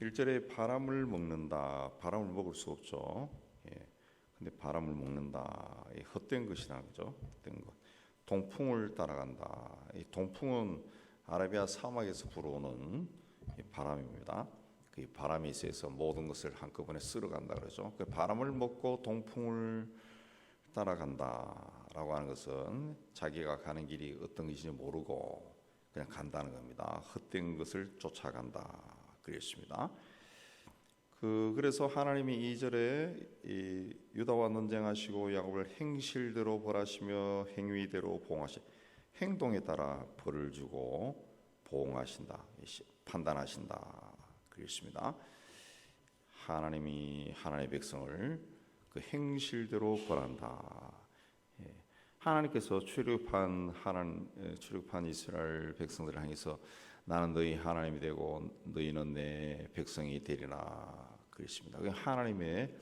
1절에 바람을 먹는다. 바람을 먹을 수 없죠. 예. 근데 바람을 먹는다. 이 헛된 것이라는 거죠. 헛된 것. 동풍을 따라간다. 이 동풍은 아라비아 사막에서 불어오는 이 바람입니다. 그 바람에 있어서 모든 것을 한꺼번에 쓸어간다 그러죠. 그 바람을 먹고 동풍을 따라간다라고 하는 것은 자기가 가는 길이 어떤 것인지 모르고 그냥 간다는 겁니다. 헛된 것을 쫓아간다. 그랬습니다. 그래서 하나님이 2절에 이 유다와 논쟁하시고 야곱을 행실대로 벌하시며 행위대로 보응하시 행동에 따라 벌을 주고 보응하신다. 판단하신다. 그랬습니다. 하나님이 하나님의 백성을 그 행실대로 벌한다. 하나님께서 출애굽한 이스라엘 백성들을 향해서 나는 너희 하나님이 되고 너희는 내 백성이 되리라 그랬습니다. 그게 하나님의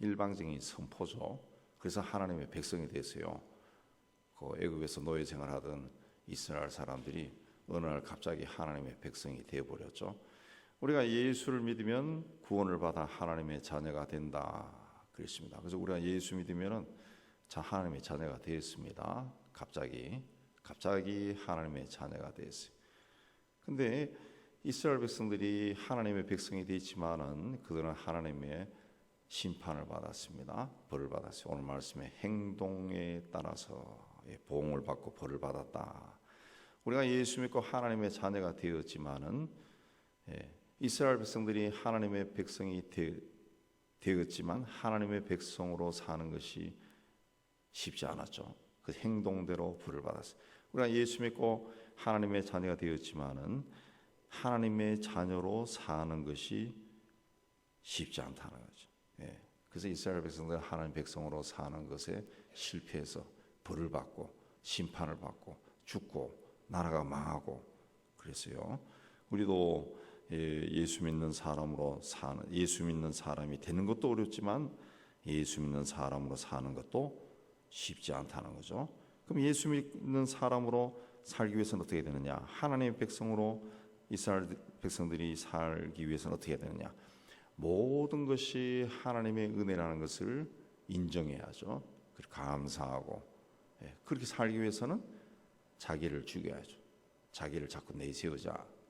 일방적인 선포죠. 그래서 하나님의 백성이 됐어요. 그 애굽에서 노예 생활하던 이스라엘 사람들이 어느 날 갑자기 하나님의 백성이 되어버렸죠. 우리가 예수를 믿으면 구원을 받아 하나님의 자녀가 된다 그랬습니다. 그래서 우리가 예수 믿으면은 하나님의 자녀가 되었습니다. 갑자기 하나님의 자녀가 되었어요. 근데 이스라엘 백성들이 하나님의 백성이 되었지만은 그들은 하나님의 심판을 받았습니다. 벌을 받았어요. 오늘 말씀에 행동에 따라서 보응을 받고 벌을 받았다. 우리가 예수 믿고 하나님의 자녀가 되었지만은 이스라엘 백성들이 하나님의 백성이 되었지만 하나님의 백성으로 사는 것이 쉽지 않았죠. 그 행동대로 벌을 받았어요. 우리가 예수 믿고 하나님의 자녀가 되었지만은 하나님의 자녀로 사는 것이 쉽지 않다는 거죠. 그래서 이스라엘 백성들 하나님 백성으로 사는 것에 실패해서 벌을 받고 심판을 받고 죽고 나라가 망하고 그랬어요. 우리도 예수 믿는 사람이 되는 것도 어렵지만 예수 믿는 사람으로 사는 것도 쉽지 않다는 거죠. 그럼 예수 믿는 사람으로 살기 위해서는 어떻게 되느냐? 하나님의 백성으로 이스라엘 백성들이 살기 위해서는 어떻게 되느냐? 모든 것이 하나님의 은혜라는 것을 인정해야죠. 그리고 감사하고 그렇게 살기 위해서는 자기를 죽여야죠. 자기를 자꾸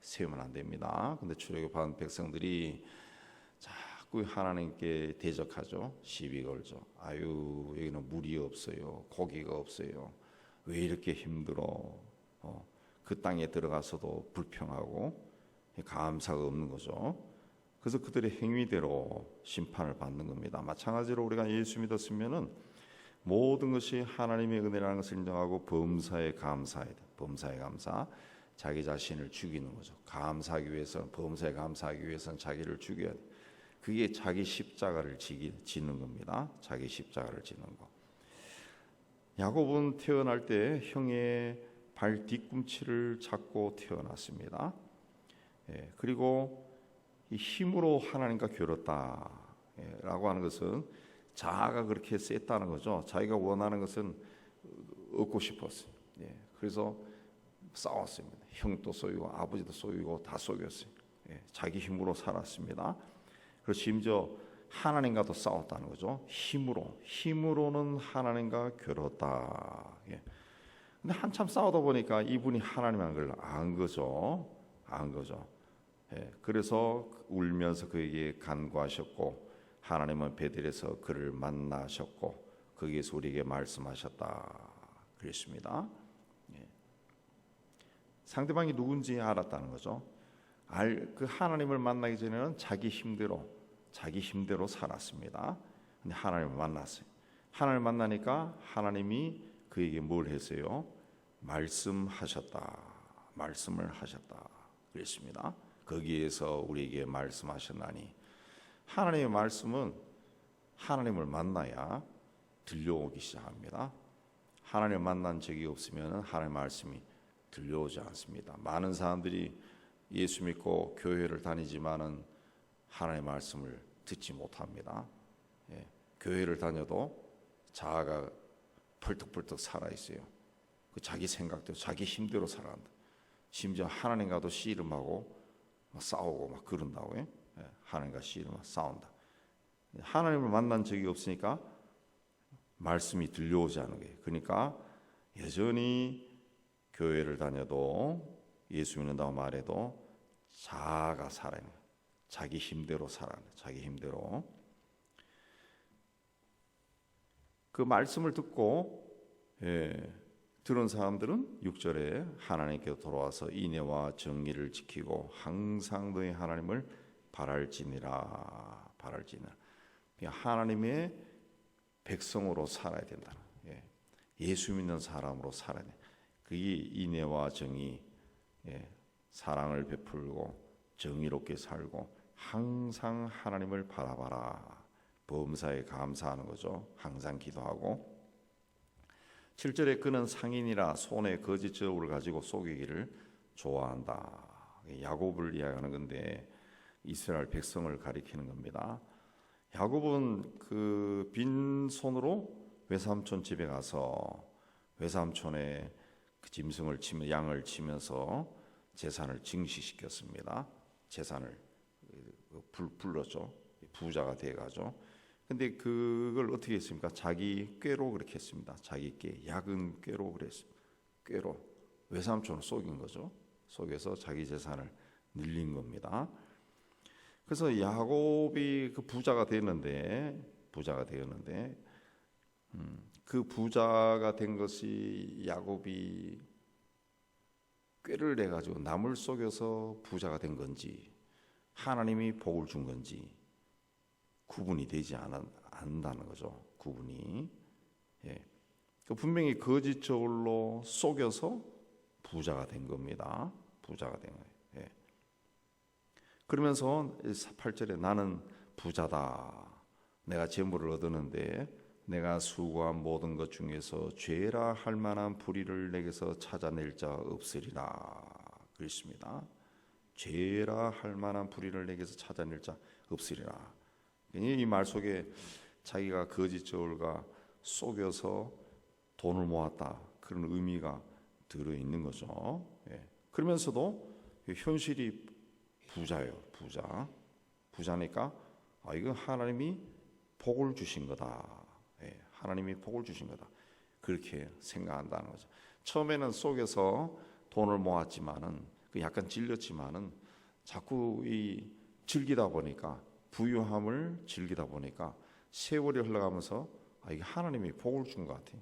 세우면 안 됩니다. 근데 출애굽한 백성들이 자꾸 하나님께 대적하죠. 시비 걸죠. 아유, 여기는 물이 없어요. 고기가 없어요. 왜 이렇게 힘들어? 그 땅에 들어가서도 불평하고 감사가 없는 거죠. 그래서 그들의 행위대로 심판을 받는 겁니다. 마찬가지로 우리가 예수 믿었으면은 모든 것이 하나님의 은혜라는 것을 인정하고 범사에 감사해야 돼. 범사에 감사. 자기 자신을 죽이는 거죠. 범사에 감사하기 위해서는 자기를 죽여야 돼. 그게 자기 십자가를 지는 겁니다. 자기 십자가를 지는 거. 야곱은 태어날 때 형의 발 뒤꿈치를 잡고 태어났습니다. 그리고 이 힘으로 하나님과 겨뤘다라고 하는 것은 자아가 그렇게 셌다는 거죠. 자기가 원하는 것은 얻고 싶었어요. 그래서 싸웠습니다. 형도 쏘이고 아버지도 쏘이고 다 쏘였어요. 자기 힘으로 살았습니다. 그리고 심지어 하나님과도 싸웠다는 거죠. 힘으로는 하나님과 겨뤘다. 근데 한참 싸우다 보니까 이분이 하나님인 걸 안 거죠. 그래서 울면서 그에게 간구하셨고 하나님은 베델에서 그를 만나셨고 거기에서 우리에게 말씀하셨다. 그랬습니다. 상대방이 누군지 알았다는 거죠. 그 하나님을 만나기 전에는 자기 힘대로 살았습니다. 근데 하나님을 만났어요. 하나님을 만나니까 하나님이 그에게 뭘 했어요? 말씀을 하셨다. 그랬습니다. 거기에서 우리에게 말씀하셨나니 하나님의 말씀은 하나님을 만나야 들려오기 시작합니다. 하나님을 만난 적이 없으면 하나님의 말씀이 들려오지 않습니다. 많은 사람들이 예수 믿고 교회를 다니지만은 하나님의 말씀을 듣지 못합니다. 교회를 다녀도 자아가 펄떡펄떡 살아 있어요. 그 자기 생각대로 자기 힘대로 살아간다. 심지어 하나님과도 씨름하고 막 싸우고 막 그런다고요. 하나님과 씨름하며 싸운다. 하나님을 만난 적이 없으니까 말씀이 들려오지 않은 거예요. 그러니까 여전히 교회를 다녀도 예수 믿는다고 말해도 자아가 살아있는 거예요. 자기 힘대로 살아가는 거예요. 자기 힘대로. 그 말씀을 듣고 들은 사람들은 6절에 하나님께 돌아와서 인애와 정의를 지키고 항상 너희 하나님을 바랄지니라. 하나님의 백성으로 살아야 된다. 예수 믿는 사람으로 살아야 돼. 그게 인애와 정의, 사랑을 베풀고 정의롭게 살고 항상 하나님을 바라봐라. 범사에 감사하는 거죠. 항상 기도하고. 7절에 그는 상인이라 손에 거짓 저울을 가지고 속이기를 좋아한다. 야곱을 이야기하는 건데 이스라엘 백성을 가리키는 겁니다. 야곱은 그 빈손으로 외삼촌 집에 가서 외삼촌의 그 짐승을 치며 양을 치면서 재산을 증식시켰습니다. 재산을 불렀죠. 부자가 돼가죠. 근데 그걸 어떻게 했습니까? 자기 꾀로 그렇게 했습니다. 자기 꾀, 약은 꾀로 그랬습니다. 꾀로 외삼촌을 속인 거죠. 속여서 자기 재산을 늘린 겁니다. 그래서 야곱이 그 부자가 되었는데 그 부자가 된 것이 야곱이 꾀를 내 가지고 남을 속여서 부자가 된 건지 하나님이 복을 준 건지 구분이 되지 않는다는 거죠. 구분이. 분명히 거짓 저울로 속여서 부자가 된 겁니다. 부자가 된 거예요. 그러면서 8절에 나는 부자다. 내가 재물을 얻었는데 내가 수고한 모든 것 중에서 죄라 할 만한 불의를 내게서 찾아낼 자 없으리라. 그렇습니다. 죄라 할 만한 불의를 내게서 찾아낼 자 없으리라. 이 말 속에 자기가 거짓 저울과 속여서 돈을 모았다. 그런 의미가 들어있는 거죠. 그러면서도 현실이 부자예요. 부자니까 이건 하나님이 복을 주신 거다. 하나님이 복을 주신 거다. 그렇게 생각한다는 거죠. 처음에는 속여서 돈을 모았지만은 약간 질렸지만은 자꾸 이 즐기다 보니까 부유함을 즐기다 보니까 세월이 흘러가면서 이게 하나님이 복을 준 것 같아.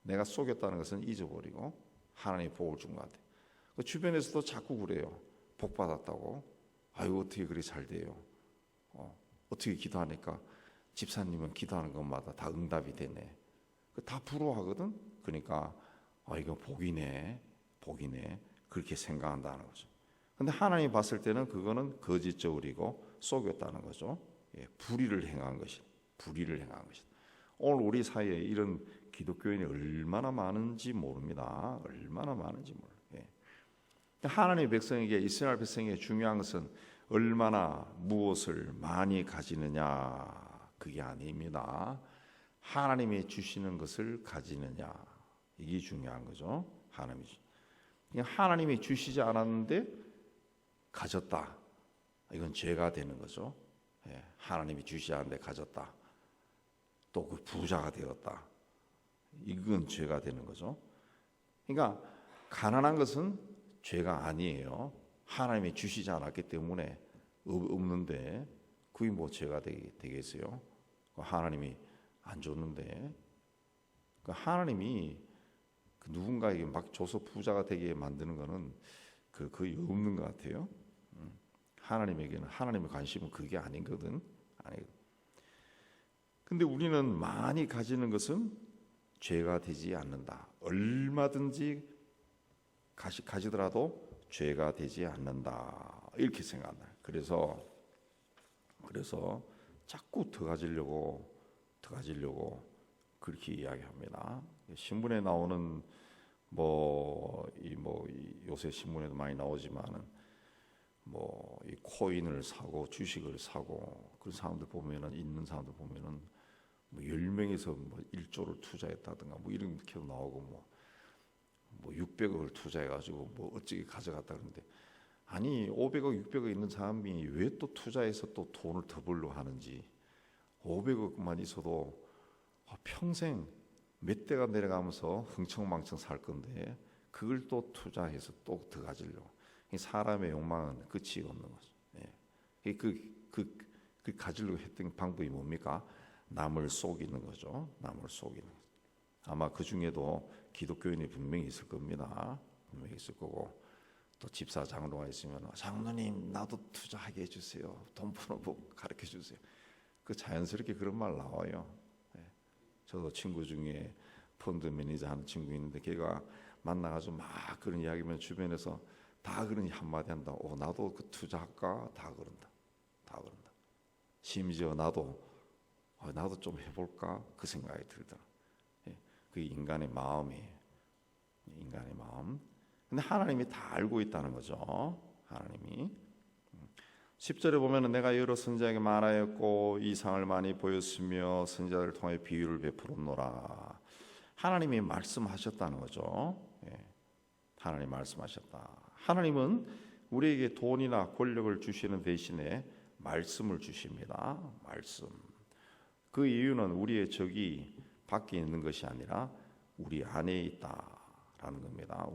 내가 속였다는 것은 잊어버리고 하나님이 복을 준 것 같아. 그 주변에서도 자꾸 그래요. 복 받았다고. 아이고 어떻게 그리 잘 돼요. 어떻게 기도하니까 집사님은 기도하는 것마다 다 응답이 되네. 다 부러워하거든. 그러니까 이거 복이네. 그렇게 생각한다는 거죠. 근데 하나님이 봤을 때는 그거는 거짓 저울이고 속였다는 거죠. 불의를 행한 것이. 오늘 우리 사이에 이런 기독교인이 얼마나 많은지 모릅니다. 하나님의 백성에게, 이스라엘 백성에게 중요한 것은 얼마나 무엇을 많이 가지느냐 그게 아닙니다. 하나님이 주시는 것을 가지느냐 이게 중요한 거죠. 하나님이 주시지 않았는데 가졌다. 이건 죄가 되는 거죠. 하나님이 주시지 않는데 가졌다. 또 그 부자가 되었다. 이건 죄가 되는 거죠. 그러니까 가난한 것은 죄가 아니에요. 하나님이 주시지 않았기 때문에 없는데 그게 뭐 죄가 되겠어요? 하나님이 안 줬는데 하나님이 누군가에게 막 줘서 부자가 되게 만드는 거는 거의 없는 것 같아요. 하나님에게는 하나님의 관심은 그게 아니거든. 근데 우리는 많이 가지는 것은 죄가 되지 않는다. 얼마든지 가지더라도 죄가 되지 않는다. 이렇게 생각한다. 그래서 자꾸 더 가지려고 그렇게 이야기합니다. 신문에 나오는 요새 신문에도 많이 나오지만은 이 코인을 사고 주식을 사고 그런 사람들 보면은 있는 사람들 보면은 10명에서 1조를 투자했다든가 이렇게 나오고 600억을 투자해가지고 어찌게 가져갔다 그러는데 아니 500억 600억 있는 사람이 왜 또 투자해서 또 돈을 더 벌려 하는지. 500억만 있어도 평생 몇 대가 내려가면서 흥청망청 살 건데 그걸 또 투자해서 또 더 가지려고. 사람의 욕망은 끝이 없는 거죠. 예. 그 가지려고 했던 방법이 뭡니까? 남을 속이는 거죠. 남을 속이는 거죠. 아마 그 중에도 기독교인이 분명히 있을 겁니다. 분명히 있을 거고, 또 집사 장로가 있으면 장로님 나도 투자하게 해주세요. 돈 버는 법 가르쳐 주세요. 그 자연스럽게 그런 말 나와요. 예. 저도 친구 중에 펀드 매니저 하는 친구 있는데 걔가 만나가지고 막 그런 이야기면 주변에서 다 그런 한마디 한다. 나도 그 투자할까? 다 그런다. 다 그런다. 심지어 나도 좀 해볼까? 그 생각이 들더라. 예. 그 인간의 마음이에요. 인간의 마음. 근데 하나님이 다 알고 있다는 거죠. 하나님이. 10절에 보면은 내가 여러 선지자에게 말하였고 이상을 많이 보였으며 선지자를 통해 비유를 베풀었노라. 하나님이 말씀하셨다는 거죠. 예. 하나님 말씀하셨다. 하나님은 우리에게 돈이나 권력을 주시는 대신에 말씀을 주십니다. 말씀. 그 이유는 우리의 적이 밖에 있는 것이 아니라 우리 안에 있다라는 겁니다.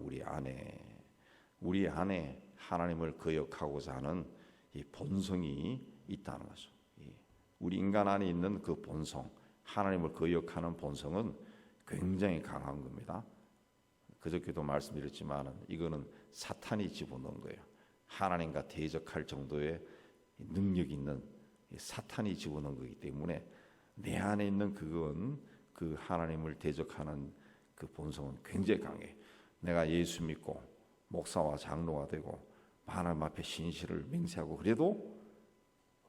우리 안에 하나님을 거역하고자 하는 이 본성이 있다는 거죠. 우리 인간 안에 있는 그 본성, 하나님을 거역하는 본성은 굉장히 강한 겁니다. 그저께도 말씀드렸지만 이거는 사탄이 집어넣은 거예요. 하나님과 대적할 정도의 능력 있는 사탄이 집어넣은 거기 때문에 내 안에 있는 그건 그 하나님을 대적하는 그 본성은 굉장히 강해. 내가 예수 믿고 목사와 장로가 되고 하나님 앞에 신실을 맹세하고 그래도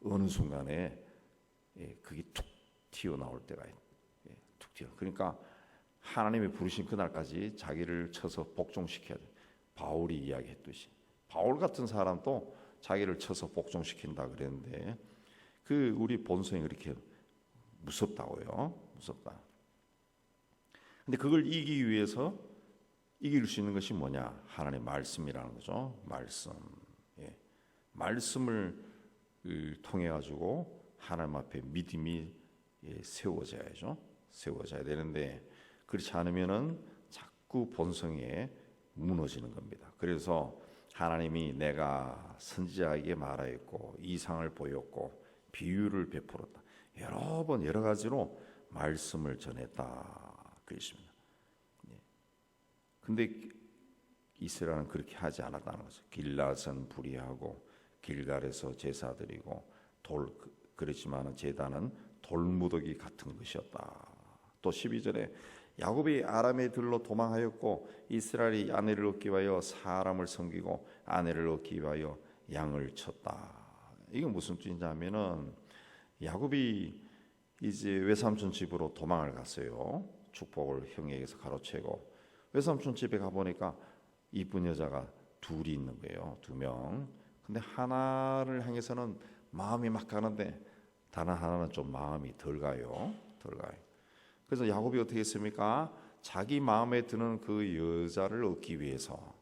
어느 순간에 그게 툭 튀어나올 때가 툭 튀어. 그러니까 하나님이 부르신 그날까지 자기를 쳐서 복종시켜야 돼. 바울이 이야기했듯이 바울 같은 사람도 자기를 쳐서 복종시킨다 그랬는데 그 우리 본성이 그렇게 무섭다고요. 무섭다. 근데 그걸 이기기 위해서 이길 수 있는 것이 뭐냐? 하나님의 말씀이라는 거죠. 말씀. 예. 말씀을 통해 가지고 하나님 앞에 믿음이 세워져야죠. 세워져야 되는데 그렇지 않으면은 자꾸 본성에 무너지는 겁니다. 그래서 하나님이 내가 선지자에게 말하였고 이상을 보였고 비유를 베풀었다. 여러 번 여러 가지로 말씀을 전했다. 그렇습니다. 근데 이스라엘은 그렇게 하지 않았다는 거죠. 길앗은 불의하고 길갈에서 제사 드리고 그렇지만 제단은 돌무더기 같은 것이었다. 또 12절에 야곱이 아람에 들러 도망하였고 이스라엘이 아내를 얻기 위하여 사람을 섬기고 아내를 얻기 위하여 양을 쳤다. 이건 무슨 뜻이냐면은 야곱이 이제 외삼촌 집으로 도망을 갔어요. 축복을 형에게서 가로채고 외삼촌 집에 가보니까 이쁜 여자가 둘이 있는 거예요. 2명. 근데 하나를 향해서는 마음이 막 가는데 다른 하나는 좀 마음이 덜 가요. 그래서 야곱이 어떻게 했습니까? 자기 마음에 드는 그 여자를 얻기 위해서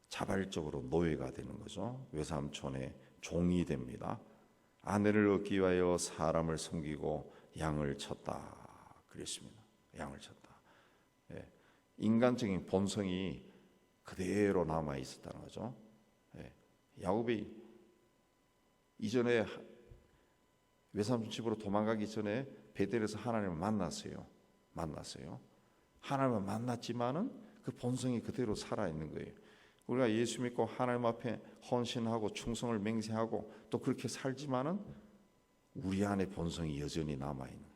자발적으로 노예가 되는 거죠. 외삼촌의 종이 됩니다. 아내를 얻기 위하여 사람을 섬기고 양을 쳤다. 그랬습니다. 양을 쳤다. 인간적인 본성이 그대로 남아 있었다는 거죠. 야곱이 이전에 외삼촌 집으로 도망가기 전에 베델에서 하나님을 만났어요. 하나님을 만났지만은 그 본성이 그대로 살아 있는 거예요. 우리가 예수 믿고 하나님 앞에 헌신하고 충성을 맹세하고 또 그렇게 살지만은 우리 안에 본성이 여전히 남아 있는.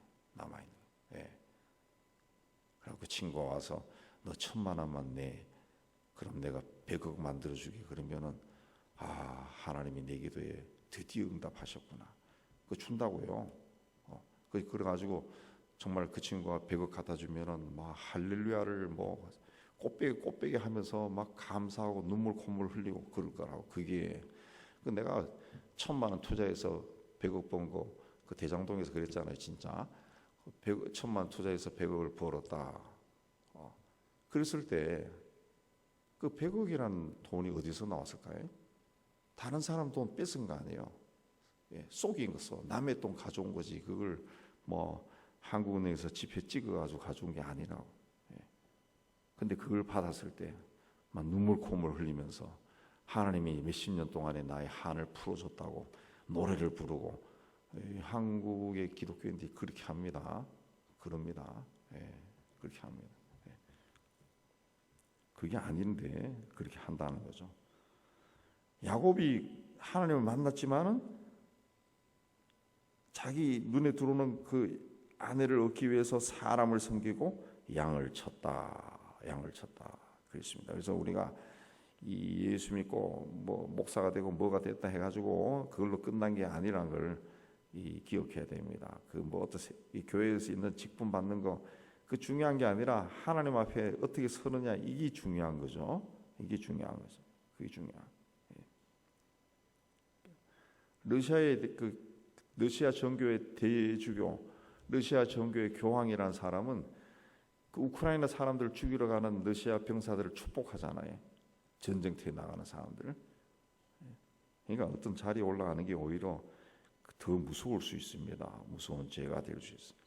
그리고 그 친구가 와서 너 1,000,000원만 내. 그럼 내가 100억 만들어주게. 그러면은 하나님이 내 기도에 드디어 응답하셨구나. 그거 준다고요. 그래가지고 정말 그 친구가 100억 갖다 주면은 막 할렐루야를 뭐 꽃배기 하면서 막 감사하고 눈물 콧물 흘리고 그럴 거라고. 그게 내가 1,000,000원 투자해서 100억 번 거 그 대장동에서 그랬잖아요. 진짜 1,000,000원 투자해서 100억을 벌었다. 그랬을 때 그 100억이라는 돈이 어디서 나왔을까요? 다른 사람 돈 뺏은 거 아니에요. 속인 거죠. 남의 돈 가져온 거지. 그걸 뭐 한국은행에서 지폐 찍어가지고 가져온 게 아니라고. 근데 그걸 받았을 때 막 눈물 콧물 흘리면서 하나님이 몇십 년 동안에 나의 한을 풀어줬다고 노래를 부르고, 한국의 기독교인들이 그렇게 합니다. 그럽니다. 그렇게 합니다. 그게 아닌데 그렇게 한다는 거죠. 야곱이 하나님을 만났지만은 자기 눈에 들어오는 그 아내를 얻기 위해서 사람을 섬기고 양을 쳤다. 그랬습니다. 그래서 우리가 이 예수 믿고 뭐 목사가 되고 뭐가 됐다 해가지고 그걸로 끝난 게 아니란 걸 기억해야 됩니다. 그 뭐 어떠세요? 이 교회에서 있는 직분 받는 거 그 중요한 게 아니라 하나님 앞에 어떻게 서느냐, 이게 중요한 거죠. 이게 중요한 거죠. 그게 중요한. 러시아의 러시아 정교의 대주교, 러시아 정교의 교황이라는 사람은 그 우크라이나 사람들을 죽이러 가는 러시아 병사들을 축복하잖아요. 전쟁터에 나가는 사람들. 그러니까 어떤 자리에 올라가는 게 오히려 더 무서울 수 있습니다. 무서운 죄가 될 수 있어요.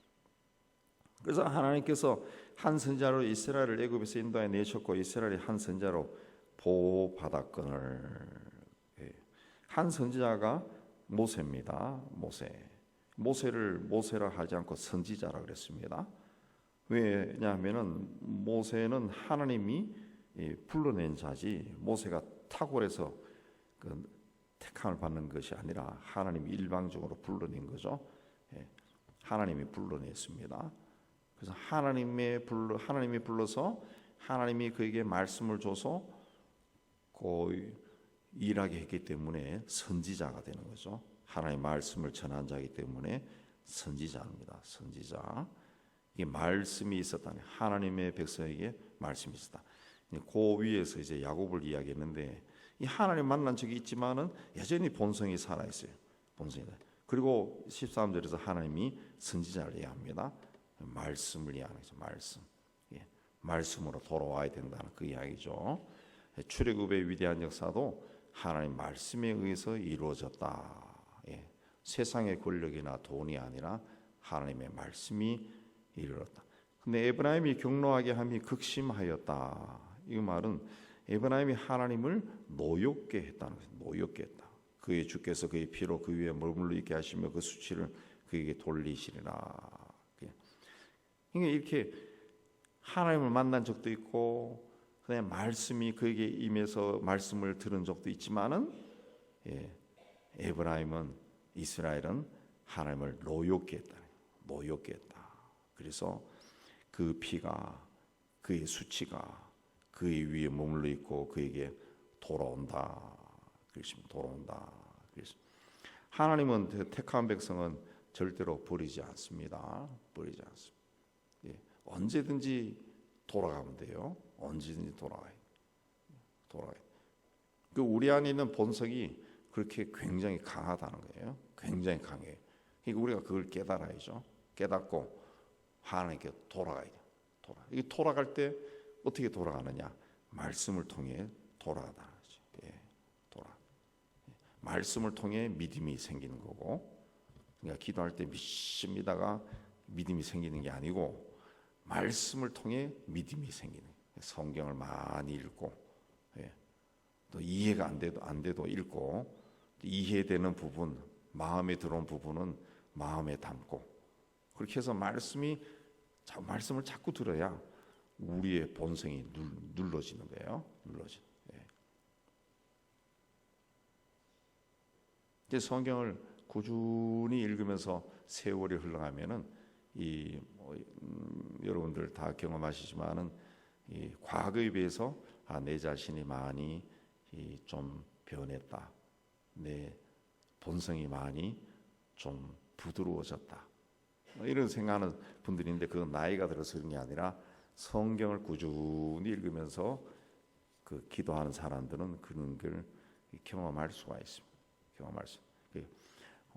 그래서 하나님께서 한 선자로 이스라엘을 애굽에서 인도하여 내셨고, 이스라엘이 한 선자로 보호받았거늘. 한 선지자가 모세입니다. 모세를 모세라 하지 않고 선지자라 그랬습니다. 왜냐하면은 모세는 하나님이 불러낸 자지, 모세가 탁월해서 그 택함을 받는 것이 아니라 하나님이 일방적으로 불러낸 거죠. 하나님이 불러냈습니다. 그래서 하나님이 불러서 하나님이 그에게 말씀을 줘서 거의 일하게 했기 때문에 선지자가 되는 거죠. 하나님의 말씀을 전한 자이기 때문에 선지자입니다. 선지자. 이게 말씀이 있었다니, 하나님의 백성에게 말씀이 있었다. 그 위에서 이제 야곱을 이야기했는데, 이 하나님 만난 적이 있지만은 여전히 본성이 살아 있어요. 본성이. 그리고 13절에서 하나님이 선지자를 이야기합니다. 말씀을 이야기하는 거죠. 말씀으로 돌아와야 된다는 그 이야기죠. 출애굽의 위대한 역사도 하나님 말씀에 의해서 이루어졌다. 세상의 권력이나 돈이 아니라 하나님의 말씀이 이르렀다. 근데 에브라임이 경노하게 함이 극심하였다. 이 말은 에브라임이 하나님을 노엽게 했다는 거죠. 노엽게 했다. 그의 주께서 그의 피로 그 위에 머물러 있게 하시며 그 수치를 그에게 돌리시리라. 그러니까 이렇게 하나님을 만난 적도 있고, 그다음에 말씀이 그에게 임해서 말씀을 들은 적도 있지만은, 에브라임은, 이스라엘은 하나님을 노엽게 했다. 노엽게 했다. 그래서 그 피가, 그의 수치가 그의 위에 머물러 있고 그에게 돌아온다. 그렇습니다. 돌아온다. 그래서 하나님은 택한 백성은 절대로 버리지 않습니다. 버리지 않습니다. 언제든지 돌아가면 돼요. 언제든지 돌아가요. 그 우리 안에 있는 본성이 그렇게 굉장히 강하다는 거예요. 굉장히 강해요. 그러니까 우리가 그걸 깨달아야죠. 깨닫고 하나님께 돌아가야 돼요. 이게 돌아갈 때 어떻게 돌아가느냐? 말씀을 통해 돌아가다. 말씀을 통해 믿음이 생기는 거고, 그러니까 기도할 때 믿습니다가 믿음이 생기는 게 아니고, 말씀을 통해 믿음이 생기는 거예요. 성경을 많이 읽고, 또 이해가 안 돼도 읽고, 이해되는 부분, 마음에 들어온 부분은 마음에 담고, 그렇게 해서 말씀을 자꾸 들어야 우리의 본성이 눌러지는 거예요. 성경을 꾸준히 읽으면서 세월이 흘러가면은 여러분들 다 경험하시지만은 이 과거에 비해서 내 자신이 많이 좀 변했다. 내 본성이 많이 좀 부드러워졌다. 이런 생각하는 분들인데, 그건 나이가 들어서 그런 게 아니라 성경을 꾸준히 읽으면서 그 기도하는 사람들은 그런 걸 경험할 수가 있습니다. 경험할 수.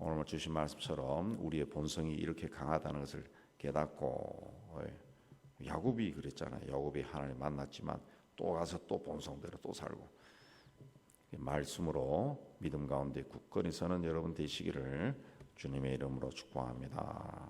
오늘 주신 말씀처럼 우리의 본성이 이렇게 강하다는 것을 깨닫고, 야곱이 그랬잖아요. 야곱이 하나님 만났지만 또 가서 또 본성대로 또 살고, 말씀으로 믿음 가운데 굳건히 서는 여러분 되시기를 주님의 이름으로 축복합니다.